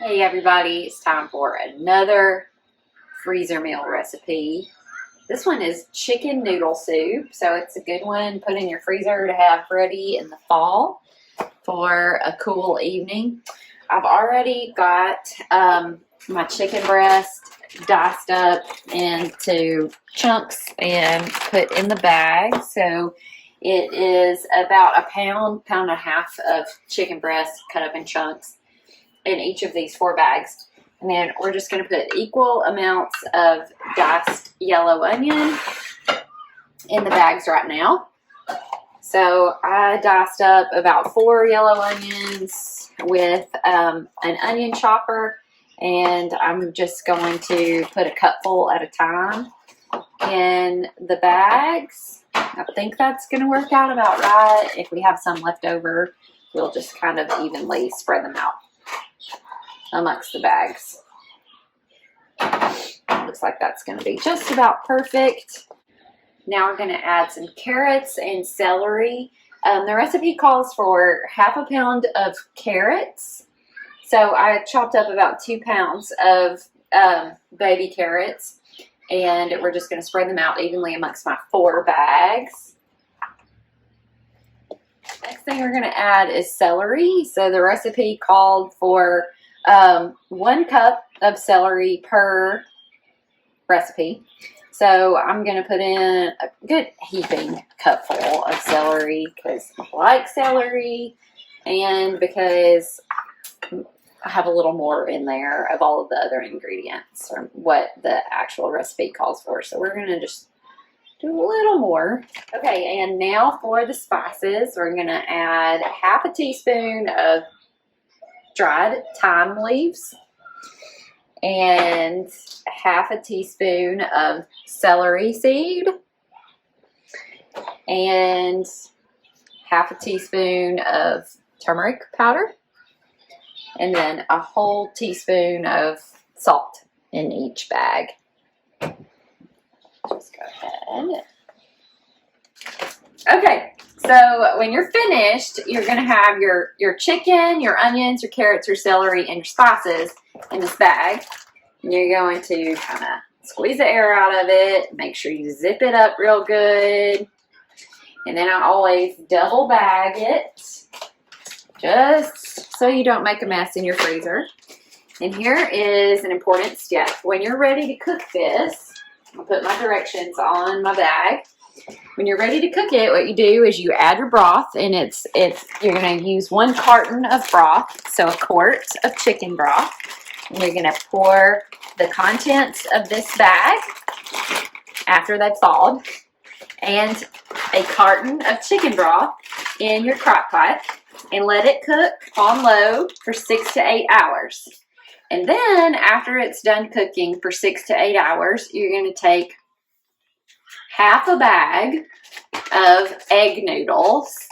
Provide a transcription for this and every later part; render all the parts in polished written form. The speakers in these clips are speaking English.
Hey everybody, it's time for another freezer meal recipe. This one is chicken noodle soup, so it's a good one. Put in your freezer to have ready in the fall for a cool evening. I've already got my chicken breast diced up into chunks and put in the bag. So it is about a pound and a half of chicken breast cut up in chunks in each of these 4 bags. And then we're just going to put equal amounts of diced yellow onion in the bags right now. So I diced up about 4 yellow onions with an onion chopper, and I'm just going to put a cupful at a time in the bags. I think that's going to work out about right. If we have some left over, we'll just kind of evenly spread them out amongst the bags. Looks like that's going to be just about perfect. Now we're going to add some carrots and celery. The recipe calls for half a pound of carrots. So I chopped up about 2 pounds of baby carrots, and we're just going to spread them out evenly amongst my 4 bags. Next thing we're going to add is celery. So the recipe called for 1 cup of celery per recipe. So I'm going to put in a good heaping cupful of celery because I like celery and because I have a little more in there of all of the other ingredients or what the actual recipe calls for. So we're going to just do a little more. Okay, and now for the spices, we're going to add half a teaspoon of dried thyme leaves and half a teaspoon of celery seed and half a teaspoon of turmeric powder and then a whole teaspoon of salt in each bag. Just go ahead. Okay, so when you're finished, you're going to have your chicken, your onions, your carrots, your celery, and your spices in this bag. And you're going to kind of squeeze the air out of it. Make sure you zip it up real good. And then I always double bag it just so you don't make a mess in your freezer. And here is an important step. When you're ready to cook this, I'll put my directions on my bag. When you're ready to cook it, what you do is you add your broth, and you're going to use 1 carton of broth, so a quart of chicken broth. And you're going to pour the contents of this bag after they've thawed and a carton of chicken broth in your crock pot and let it cook on low for 6 to 8 hours. And then after it's done cooking for 6 to 8 hours, you're going to take half a bag of egg noodles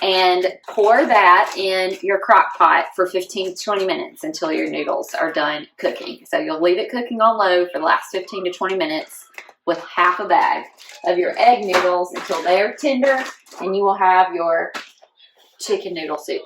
and pour that in your crock pot for 15 to 20 minutes until your noodles are done cooking. So you'll leave it cooking on low for the last 15 to 20 minutes with half a bag of your egg noodles until they are tender, and you will have your chicken noodle soup.